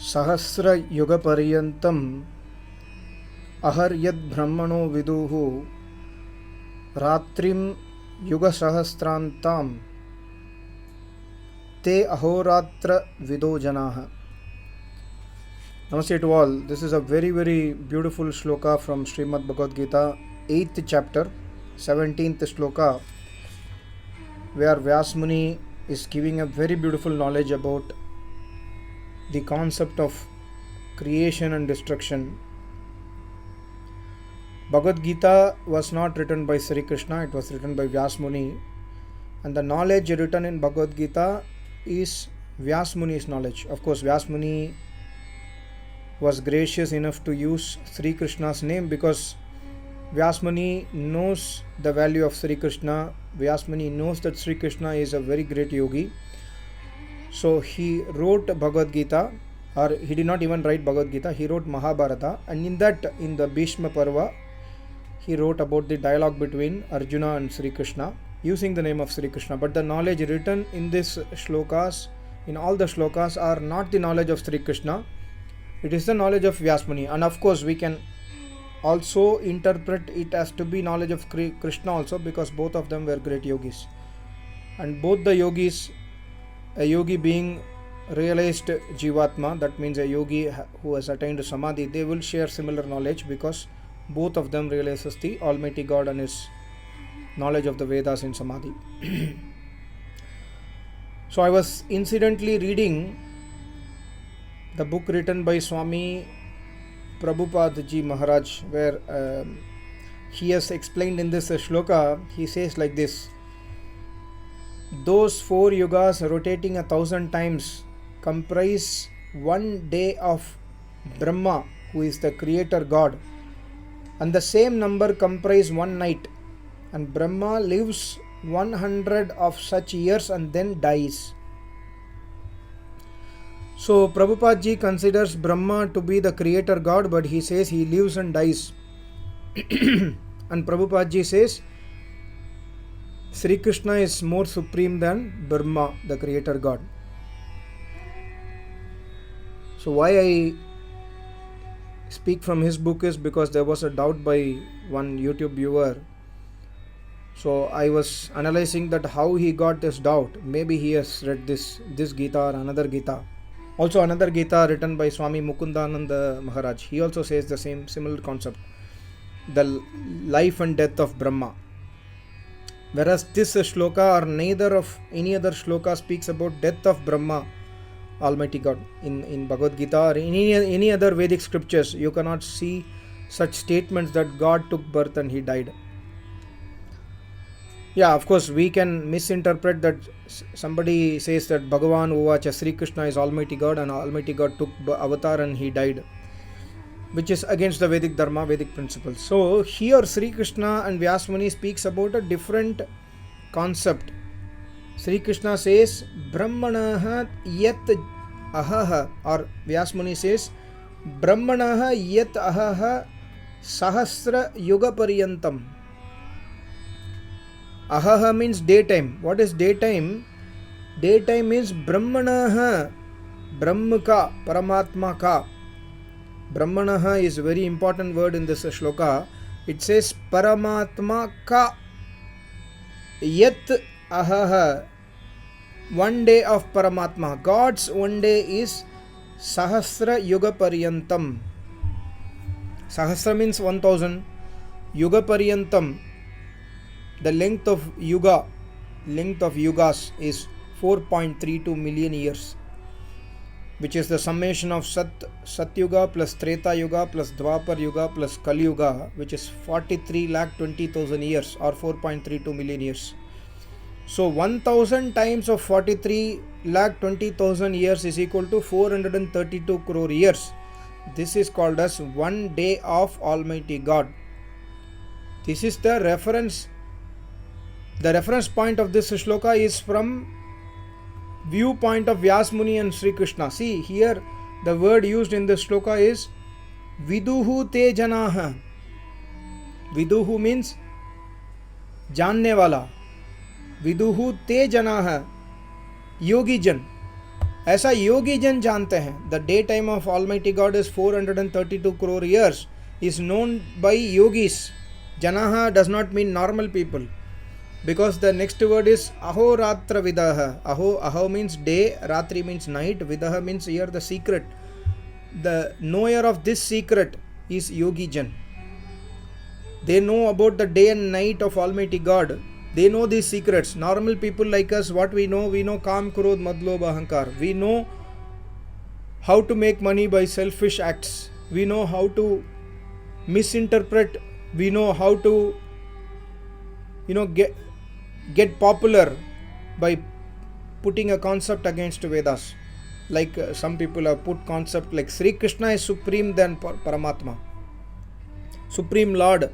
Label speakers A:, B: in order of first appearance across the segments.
A: सहस्र युग पर्यंतम अहर्यद ब्रह्मणो विदुः रात्रिम युग सहस्रांताम ते अहोरात्र विदो जनाः. Namaste to all. This is a very beautiful shloka from Srimad Bhagwad Gita, 8th chapter, 17th shloka, where Vyas Muni is giving a very beautiful knowledge about the concept of creation and destruction. Bhagwad Gita was not written by Sri Krishna, it was written by Vyas Muni, and the knowledge written in Bhagwad Gita is Vyas Muni's knowledge. Of course, Vyas Muni was gracious enough to use Sri Krishna's name because Vyas Muni knows the value of Sri Krishna. Vyas Muni knows that Sri Krishna is a very great yogi. So he wrote Bhagwad Gita, or he did not even write Bhagwad Gita, he wrote Mahabharata, and in the Bhishma Parva, he wrote about the dialogue between Arjuna and Sri Krishna using the name of Sri Krishna. But the knowledge written in these shlokas, in all the shlokas, are not the knowledge of Sri Krishna. It is the knowledge of Vyas Muni. And of course, we can also interpret it as to be knowledge of Krishna also, because both of them were great yogis. And both the yogis, a yogi being realized Jivatma, that means a yogi who has attained Samadhi, they will share similar knowledge because both of them realizes the Almighty God and his knowledge of the Vedas in Samadhi. So I was incidentally reading the book written by Swami Prabhupada Ji Maharaj, where he has explained in this shloka. He says like this: those 4 yugas rotating 1,000 times comprise one day of Brahma, who is the creator God, and the same number comprise one night, and Brahma lives 100 of such years and then dies. So Prabhupada Ji considers Brahma to be the creator God, but he says he lives and dies. And Prabhupada Ji says Sri Krishna is more supreme than Brahma, the creator God. So why I speak from his book is because there was a doubt by one YouTube viewer. So I was analyzing that how he got this doubt. Maybe he has read this Gita or another Gita. Also another Gita written by Swami Mukundananda Maharaj. He also says the similar concept, the life and death of Brahma. Whereas this shloka or neither of any other shloka speaks about death of Brahma, Almighty God. In Bhagavad Gita or in any other Vedic scriptures, you cannot see such statements that God took birth and he died. Yeah, of course, we can misinterpret that somebody says that Bhagavan Uvacha, Sri Krishna is Almighty God and Almighty God took avatar and he died, which is against the Vedic Dharma, Vedic principles. So here Sri Krishna and Vyas Muni speaks about a different concept. Sri Krishna says Brahmanaha yat ahaha, or Vyas Muni says Brahmanaha yat ahaha sahasra yuga paryantam. Ahaha means daytime. What is daytime? Daytime means Brahmanaha, Brahma ka, Paramatma ka. Brahmanaha is a very important word in this shloka. It says Paramatma ka yat ahaha, one day of Paramatma. God's one day is Sahasra Yuga Paryantam. Sahasra means 1000. Yuga Paryantam, the length of yugas is 4.32 million years, which is the summation of Satyuga plus Treta Yuga plus Dwapar Yuga plus Kali Yuga, which is 43,20,000 years or 4.32 million years. So 1000 times of 43,20,000 years is equal to 432 crore years. This is called as one day of Almighty God. This is the reference. The reference point of this shloka is from viewpoint of Vyas Muni and Sri Krishna. See here, the word used in this shloka is Viduhu te janaha. Viduhu means janne wala. Viduhu te janaha, yogi jan. ऐसा योगी जन जानते हैं. The daytime of Almighty God is 432 crore years is known by yogis. Janaha does not mean normal people, because the next word is ahoratra vidaha. Aho means day, ratri means night, vidaha means here the secret. The knower of this secret is yogi jan. They know about the day and night of Almighty God. They know these secrets. Normal people like us, what we know Kam, Krodh, Madlobh, Ahankar. We know how to make money by selfish acts. We know how to misinterpret. We know how to get popular by putting a concept against Vedas. Like some people have put concept like Sri Krishna is supreme than Paramatma, Supreme Lord,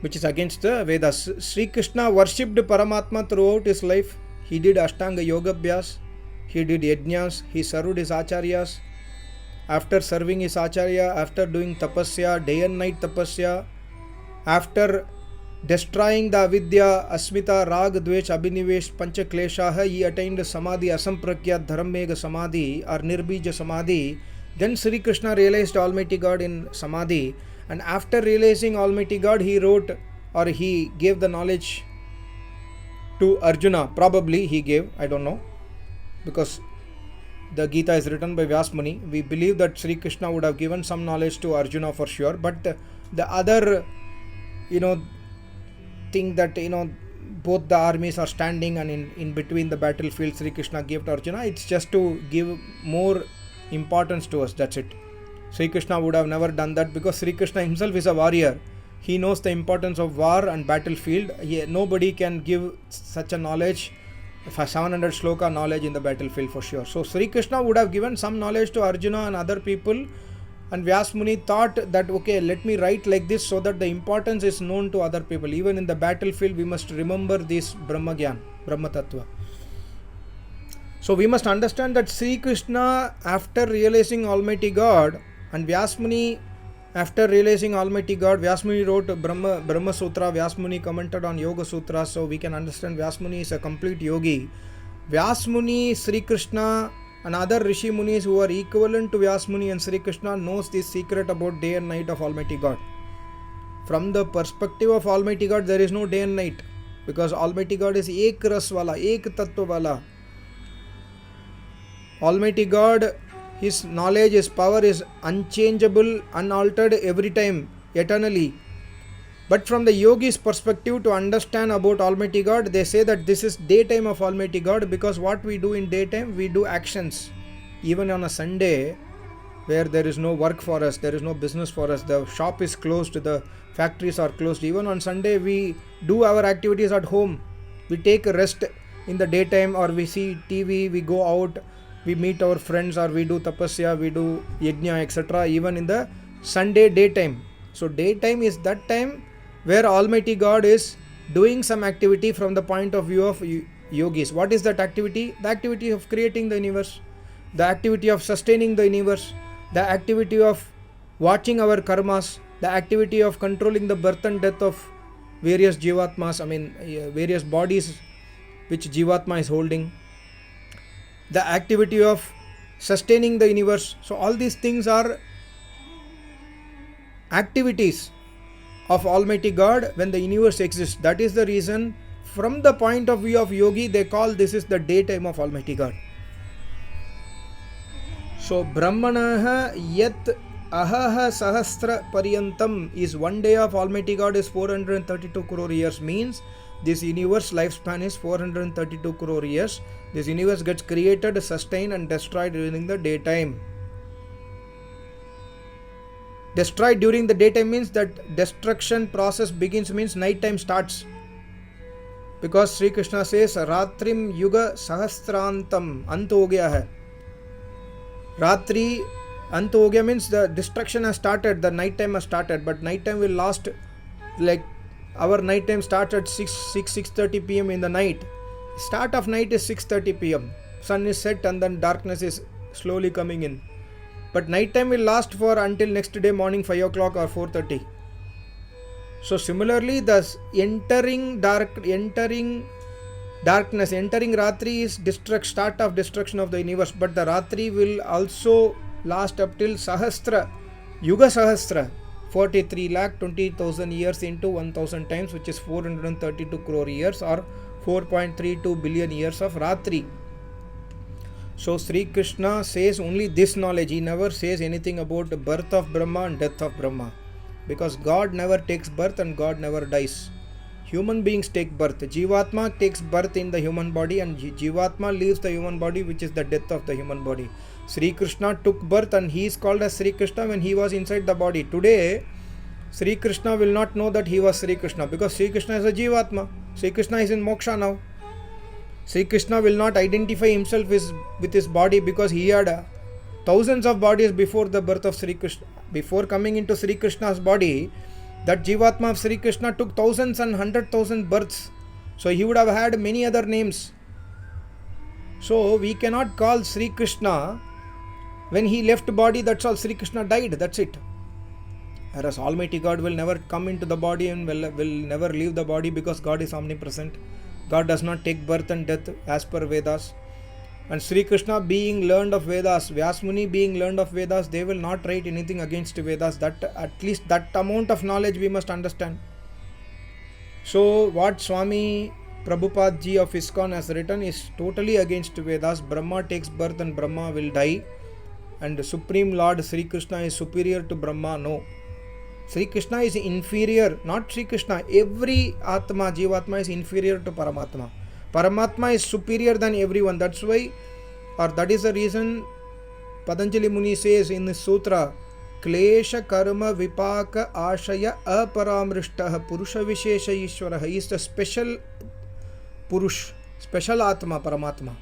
A: which is against the Vedas. Sri Krishna worshipped Paramatma throughout his life. He did Ashtanga Yoga Abhyas, he did Yajnas, he served his Acharyas. After serving his Acharya, after doing Tapasya, day and night Tapasya, after destroying the Avidya, Asmita, Rag, Dvesh, Abhinivesh, Pancha Kleshaha, he attained Samadhi, Asamprakyat, Dharammega Samadhi or Nirbija Samadhi. Then Sri Krishna realized Almighty God in Samadhi. And after realizing Almighty God, he wrote or he gave the knowledge to Arjuna. Probably he gave, I don't know, because the Gita is written by Vyas Muni. We believe that Sri Krishna would have given some knowledge to Arjuna for sure. But the other, thing that, both the armies are standing and in between the battlefield, Sri Krishna gave to Arjuna. It's just to give more importance to us. That's it. Sri Krishna would have never done that, because Sri Krishna himself is a warrior. He knows the importance of war and battlefield. Nobody can give such a knowledge, 700 shloka knowledge in the battlefield for sure. So Sri Krishna would have given some knowledge to Arjuna and other people, and Vyas Muni thought that, okay, let me write like this so that the importance is known to other people. Even in the battlefield, we must remember this Brahma Gyan, Brahma Tattva. So we must understand that Sri Krishna, after realizing Almighty God, and Vyas Muni, after realizing Almighty God, Vyas Muni wrote Brahma Sutra. Vyas Muni commented on Yoga Sutra. So we can understand Vyas Muni is a complete yogi. Vyas Muni, Sri Krishna, and other Rishi Munis who are equivalent to Vyas Muni and Sri Krishna knows this secret about day and night of Almighty God. From the perspective of Almighty God, there is no day and night, because Almighty God is Ek Ras Wala, Ek Tattva Wala. Almighty God, His knowledge, His power is unchangeable, unaltered every time, eternally. But from the yogi's perspective, to understand about Almighty God, they say that this is daytime of Almighty God, because what we do in daytime, we do actions. Even on a Sunday, where there is no work for us, there is no business for us, the shop is closed, the factories are closed. Even on Sunday, we do our activities at home. We take a rest in the daytime, or we see TV, we go out, we meet our friends, or we do tapasya, we do yajna, etc. even in the Sunday daytime. So daytime is that time where Almighty God is doing some activity from the point of view of yogis. What is that activity? The activity of creating the universe, the activity of sustaining the universe, the activity of watching our karmas, the activity of controlling the birth and death of various jivatmas, various bodies which jivatma is holding, the activity of sustaining the universe. So all these things are activities of Almighty God when the universe exists. That is the reason, from the point of view of yogi, they call this is the daytime of Almighty God. So Brahmanaha yat ahaha sahasra paryantam is 1 day of Almighty God is 432 crore years, means this universe lifespan is 432 crore years. This universe gets created, sustained and destroyed during the daytime. Destroyed during the daytime means that destruction process begins, means night time starts. Because Sri Krishna says Ratrim Yuga Sahasrantam, Ant ho gaya hai. Ratri Ant ho gaya means the destruction has started, the night time has started, but night time will last, like our night time starts at 6:30 p.m. in the night. Start of night is 6:30 p.m. Sun is set and then darkness is slowly coming in. But night time will last for until next day morning 5 o'clock or 4:30. So similarly, thus entering Darkness. Entering Ratri is start of destruction of the universe. But the Ratri will also last up till Sahasra, Yuga Sahasra, 43,20,000 years into 1000 times, which is 432 crore years or 4.32 billion years of Ratri. So Sri Krishna says only this knowledge. He never says anything about the birth of Brahma and death of Brahma. Because God never takes birth and God never dies. Human beings take birth. Jivatma takes birth in the human body and Jivatma leaves the human body, which is the death of the human body. Sri Krishna took birth and he is called as Sri Krishna when he was inside the body. Today, Sri Krishna will not know that he was Sri Krishna because Sri Krishna is a Jivatma. Sri Krishna is in moksha now. Sri Krishna will not identify himself with his body because he had thousands of bodies before the birth of Sri Krishna. Before coming into Sri Krishna's body, that Jivatma of Sri Krishna took thousands and 100,000 births. So he would have had many other names. So we cannot call Sri Krishna when he left body, that's all. Sri Krishna died, that's it. Whereas Almighty God will never come into the body and will never leave the body because God is omnipresent. God does not take birth and death as per Vedas. And Sri Krishna being learned of Vedas, Vyasmuni being learned of Vedas, they will not write anything against Vedas. That at least that amount of knowledge we must understand. So what Swami Prabhupada ji of ISKCON has written is totally against Vedas. Brahma takes birth and Brahma will die. And the Supreme Lord Sri Krishna is superior to Brahma. No. Sri Krishna is inferior, not Sri Krishna. Every Atma, Jivatma is inferior to Paramatma. Paramatma is superior than everyone. That's why, or that is the reason Patanjali Muni says in the sutra, Klesha karma vipaka ashaya aparamrishtaha purusha vishesha ishvara. He is the special Purush, special Atma, Paramatma.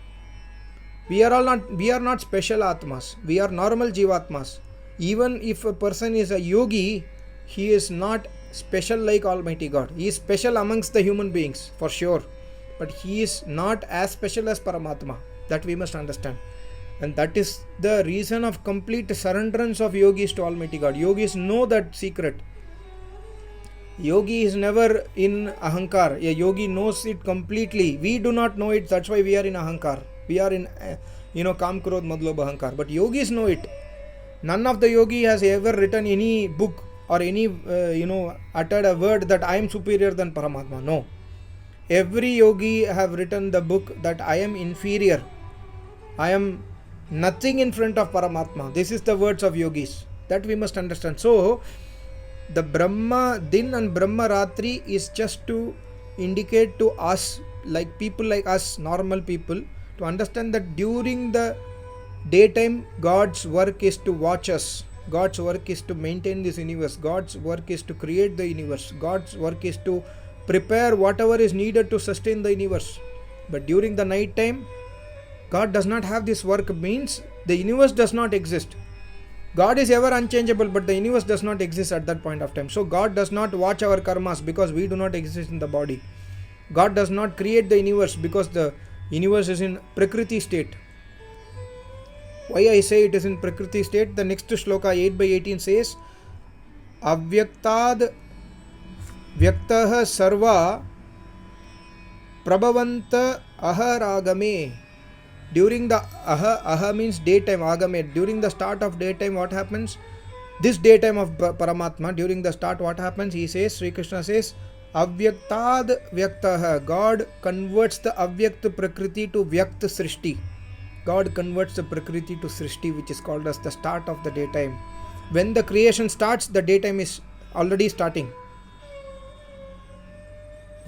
A: We are not special Atmas. We are normal Jivatmas. Even if a person is a yogi, he is not special like Almighty God. He is special amongst the human beings, for sure. But he is not as special as Paramatma. That we must understand. And that is the reason of complete surrenderance of yogis to Almighty God. Yogis know that secret. Yogi is never in Ahankar. A yogi knows it completely. We do not know it. That's why we are in Ahankar. We are in, Kam, Krodh, Madlobh, Ahankar. But yogis know it. None of the yogi has ever written any book or any, uttered a word that I am superior than Paramatma. No. Every yogi have written the book that I am inferior. I am nothing in front of Paramatma. This is the words of yogis. That we must understand. So, the Brahma Din and Brahma Ratri is just to indicate to us, like people like us, normal people, to understand that during the daytime, God's work is to watch us. God's work is to maintain this universe. God's work is to create the universe. God's work is to prepare whatever is needed to sustain the universe. But during the night time, God does not have this work, means the universe does not exist. God is ever unchangeable, but the universe does not exist at that point of time. So God does not watch our karmas because we do not exist in the body. God does not create the universe because the universe is in Prakriti state. Why I say it is in Prakriti state? The next shloka 8/18 says, Avyaktad Vyaktaha Sarva Prabhavanta Aharagame. During the aha means daytime, agame. During the start of daytime, what happens? This daytime of Paramatma, during the start, what happens? He says, Sri Krishna says, Avyaktad Vyaktaha. God converts the Avyakt Prakriti to Vyakt Srishti. God converts the Prakriti to Srishti, which is called as the start of the daytime. When the creation starts, the daytime is already starting.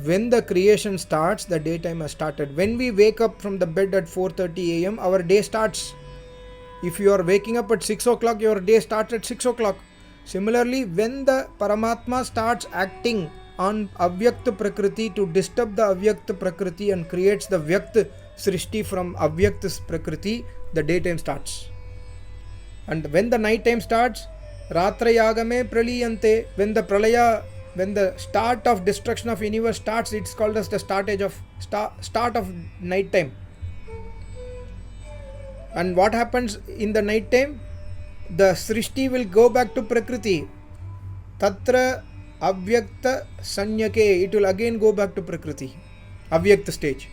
A: When the creation starts, the daytime has started. When we wake up from the bed at 4:30 a.m., our day starts. If you are waking up at 6 o'clock, your day starts at 6 o'clock. Similarly, when the Paramatma starts acting on Avyakt Prakriti to disturb the Avyakt Prakriti and creates the Vyakt Srishti from Avyakt Prakriti, the daytime starts. And when the night time starts, Ratrayagame Praliyante, when the start of destruction of universe starts, it's called as the start of night time. And what happens in the night time? The Srishti will go back to Prakriti. Tatra Avyakta Sanyake, it will again go back to Prakriti, Avyakta stage.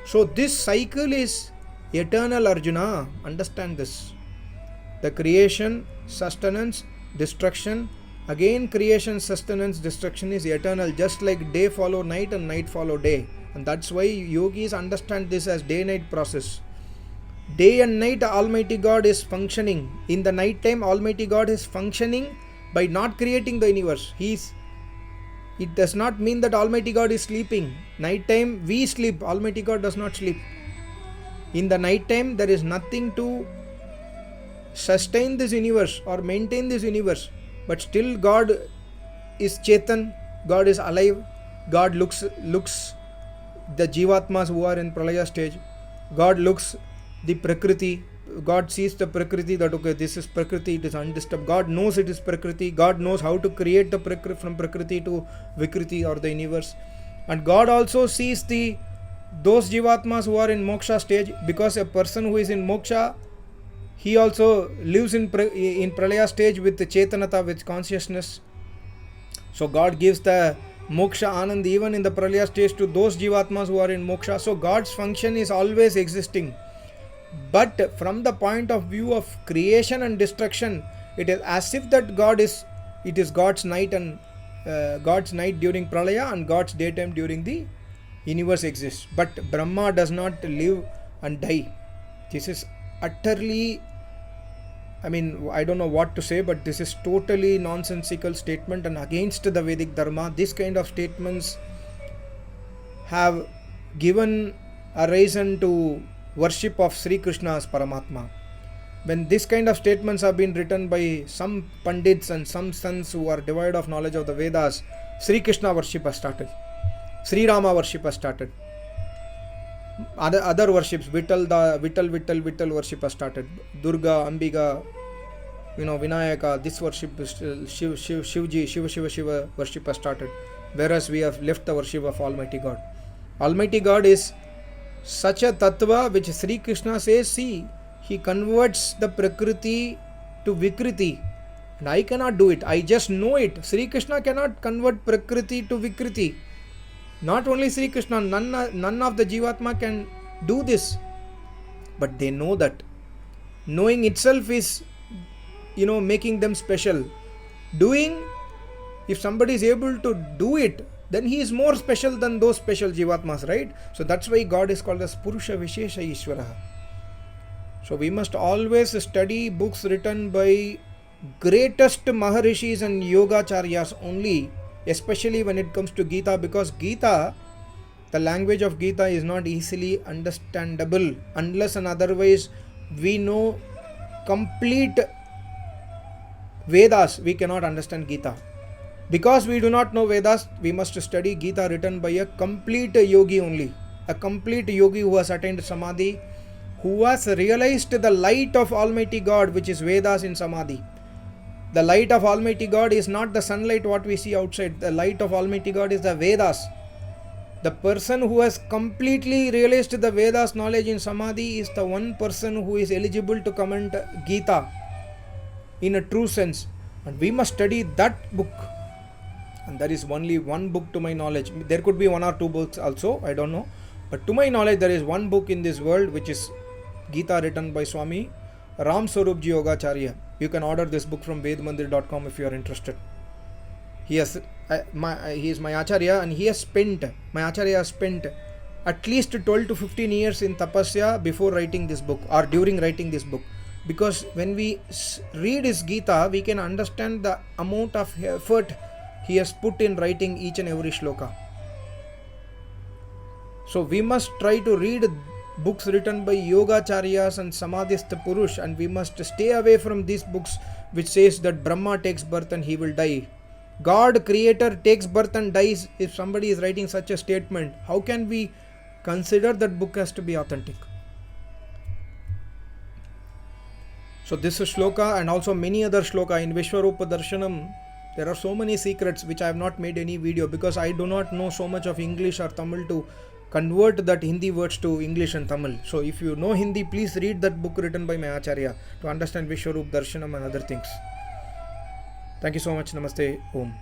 A: So this cycle is eternal, Arjuna. Understand this. The creation, sustenance, destruction, again creation, sustenance, destruction is eternal, just like day follow night and night follow day. And that's why yogis understand this as day-night process. Day and night Almighty God is functioning. In the night time Almighty God is functioning by not creating the universe. It does not mean that Almighty God is sleeping. Night time we sleep, Almighty God does not sleep. In the night time there is nothing to sustain this universe or maintain this universe, but still God is Chetan, God is alive. God looks the Jivatmas who are in Pralaya stage. God looks the Prakriti. God sees the Prakriti, that okay, this is Prakriti, it is undisturbed. God knows it is Prakriti. God knows how to create the Prakriti, from Prakriti to Vikriti or the universe. And God also sees those Jivatmas who are in Moksha stage, because a person who is in Moksha, he also lives in Pralaya stage with the Chetanata, with consciousness. So God gives the Moksha Anand even in the Pralaya stage to those Jivatmas who are in Moksha. So God's function is always existing. But from the point of view of creation and destruction, it is as if that it is God's night and God's night during Pralaya and God's daytime during the universe exists. But Brahma does not live and die. This is utterly, I don't know what to say, but this is totally nonsensical statement and against the Vedic Dharma. This kind of statements have given a reason to worship of Sri Krishna as Paramatma. When this kind of statements have been written by some Pandits and some sons who are devoid of knowledge of the Vedas, Sri Krishna worship has started. Sri Rama worship has started. Other worships, Vittal worship has started. Durga, Ambiga, Vinayaka, this worship, Shiva worship has started. Whereas we have left the worship of Almighty God. Almighty God is such a tattva which Sri Krishna says, see, he converts the Prakriti to Vikriti. And I cannot do it. I just know it. Sri Krishna cannot convert Prakriti to Vikriti. Not only Sri Krishna, none of the Jivatma can do this. But they know that. Knowing itself is, making them special. Doing, if somebody is able to do it, then he is more special than those special Jivatmas, right? So that's why God is called as Purusha Vishesha Ishvaraha. So we must always study books written by greatest Maharishis and Yogacharyas only, especially when it comes to Gita, because Gita, the language of Gita is not easily understandable unless and otherwise we know complete Vedas. We cannot understand Gita. Because we do not know Vedas, we must study Gita written by a complete yogi only. A complete yogi who has attained Samadhi, who has realized the light of Almighty God, which is Vedas in Samadhi. The light of Almighty God is not the sunlight what we see outside. The light of Almighty God is the Vedas. The person who has completely realized the Vedas knowledge in Samadhi is the one person who is eligible to comment Gita in a true sense. And we must study that book. And there is only one book to my knowledge. There could be one or two books also, I don't know. But to my knowledge, there is one book in this world which is Gita written by Swami Ram Swarupji Yogacharya. You can order this book from vedmandir.com if you are interested. He is my Acharya, and my Acharya has spent at least 12 to 15 years in tapasya before writing this book or during writing this book. Because when we read his Gita, we can understand the amount of effort he has put in writing each and every shloka. So we must try to read books written by Yogacharyas and Samadhistha Purush, and we must stay away from these books which says that Brahma takes birth and he will die. God, creator, takes birth and dies. If somebody is writing such a statement, how can we consider that book has to be authentic? So this is shloka and also many other shloka in Vishwarupa Darshanam. There are so many secrets which I have not made any video because I do not know so much of English or Tamil to convert that Hindi words to English and Tamil. So if you know Hindi, please read that book written by my Acharya to understand Vishwarupa Darshanam and other things. Thank you so much. Namaste. Om.